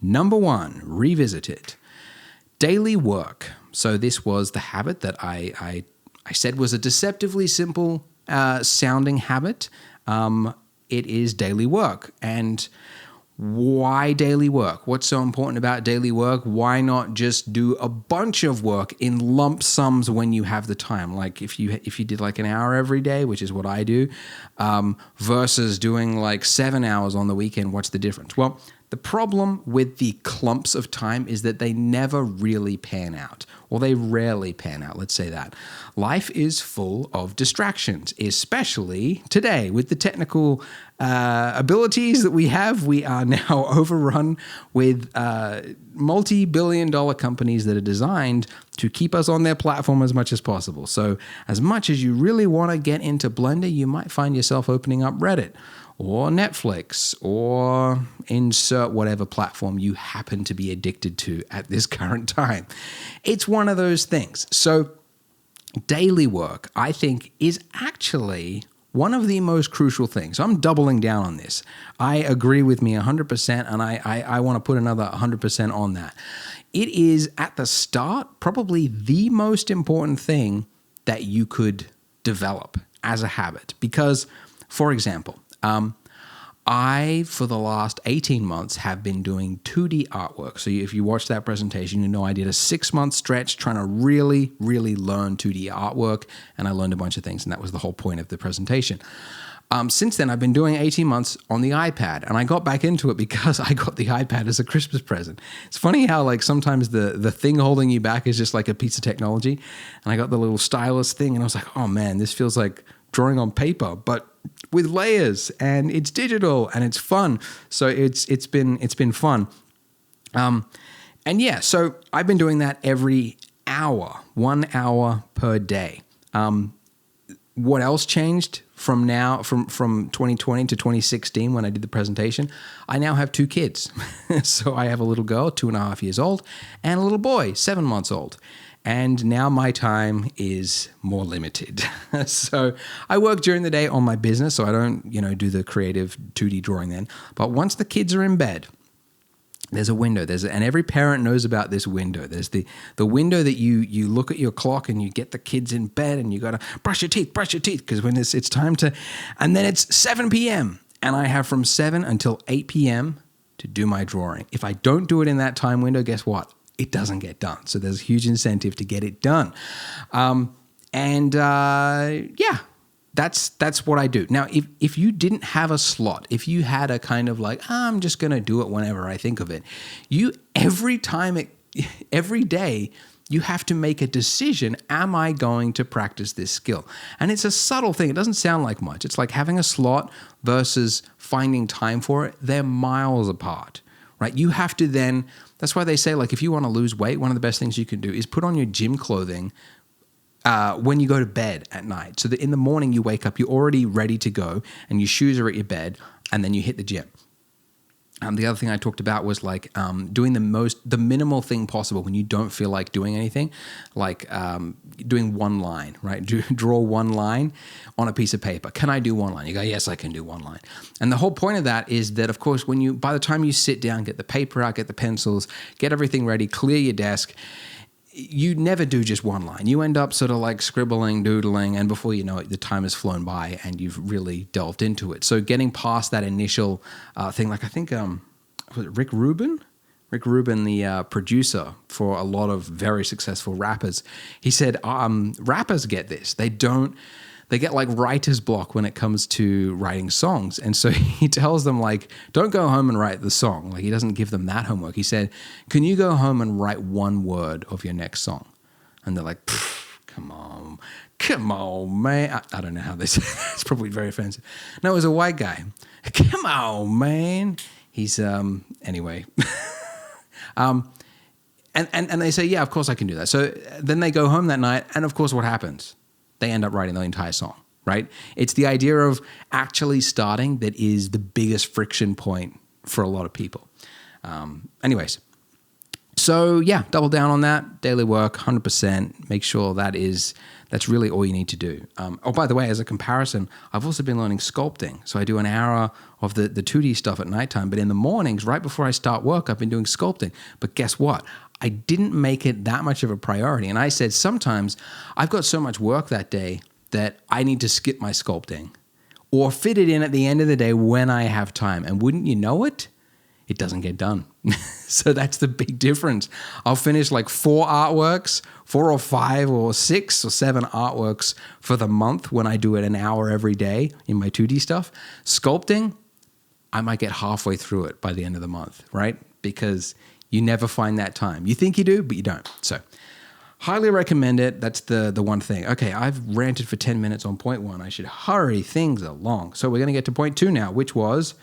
Number 1, revisit it. Daily work. So this was the habit that I said was a deceptively simple sounding habit. It is daily work. And why daily work? What's so important about daily work? Why not just do a bunch of work in lump sums when you have the time? Like if you did like an hour every day, which is what I do, versus doing like 7 hours on the weekend, what's the difference? Well, the problem with the clumps of time is that they never really pan out, or they rarely pan out, let's say that. Life is full of distractions, especially today. With the technical abilities that we have, we are now overrun with multi-billion-dollar companies that are designed to keep us on their platform as much as possible. So as much as you really want to get into Blender, you might find yourself opening up Reddit, or Netflix, or insert whatever platform you happen to be addicted to at this current time. It's one of those things. So daily work, I think, is actually one of the most crucial things. I'm doubling down on this. I agree with me 100%, and I want to put another 100% on that. It is, at the start, probably the most important thing that you could develop as a habit. Because, for example, I, for the last 18 months, have been doing 2D artwork. So if you watch that presentation, you know I did a 6-month stretch trying to really, really learn 2D artwork, and I learned a bunch of things, and that was the whole point of the presentation. Since then, I've been doing 18 months on the iPad, and I got back into it because I got the iPad as a Christmas present. It's funny how like sometimes the thing holding you back is just like a piece of technology, and I got the little stylus thing, and I was like, oh man, this feels like drawing on paper, but with layers, and it's digital and it's fun. So it's been fun. And yeah, so I've been doing that every hour, 1 hour per day. What else changed from 2020 to 2016 when I did the presentation? I now have 2 kids. So I have a little girl, 2.5 years old, and a little boy, 7 months old. And now my time is more limited. So I work during the day on my business, so I don't, do the creative 2D drawing then. But once the kids are in bed, there's a window. And every parent knows about this window. There's the window that you look at your clock and you get the kids in bed and you got to brush your teeth, because when it's time to, and then it's 7 p.m. and I have from 7 until 8 p.m. to do my drawing. If I don't do it in that time window, guess what? It doesn't get done. So there's a huge incentive to get it done. That's what I do. Now, if you didn't have a slot, if you had a kind of like, I'm just going to do it whenever I think of it, every day, you have to make a decision, am I going to practice this skill? And it's a subtle thing. It doesn't sound like much. It's like having a slot versus finding time for it. They're miles apart, right? You have to then, that's why they say, like, if you want to lose weight, one of the best things you can do is put on your gym clothing when you go to bed at night, so that in the morning you wake up, you're already ready to go, and your shoes are at your bed, and then you hit the gym. The other thing I talked about was like doing the minimal thing possible when you don't feel like doing anything, like doing one line, right? Draw one line on a piece of paper. Can I do one line? You go, yes, I can do one line. And the whole point of that is that, of course, by the time you sit down, get the paper out, get the pencils, get everything ready, clear your desk, you never do just one line. You end up sort of like scribbling, doodling, and before you know it, the time has flown by and you've really delved into it. So getting past that initial thing, like I think, was it Rick Rubin? Rick Rubin, the producer for a lot of very successful rappers, he said, rappers get this. They get like writer's block when it comes to writing songs. And so he tells them, like, don't go home and write the song. Like, he doesn't give them that homework. He said, can you go home and write one word of your next song? And they're like, come on, man. I don't know how this, it's probably very offensive. No, it was a white guy. Come on, man. He's, anyway. And they say, yeah, of course I can do that. So then they go home that night, and of course what happens? They end up writing the entire song, right? It's the idea of actually starting that is the biggest friction point for a lot of people. Anyways, So yeah, double down on that. Daily work, 100%. Make sure that's really all you need to do. Oh, by the way, as a comparison, I've also been learning sculpting. So I do an hour of the 2D stuff at nighttime, but in the mornings, right before I start work, I've been doing sculpting. But guess what? I didn't make it that much of a priority. And I said, sometimes I've got so much work that day that I need to skip my sculpting or fit it in at the end of the day when I have time. And wouldn't you know it? It doesn't get done. So that's the big difference. I'll finish like 4 or 5 or 6 or 7 artworks for the month when I do it an hour every day in my 2D stuff. Sculpting, I might get halfway through it by the end of the month, right? Because you never find that time. You think you do, but you don't. So highly recommend it. That's the one thing. Okay, I've ranted for 10 minutes on point 1. I should hurry things along. So we're going to get to point 2 now, which was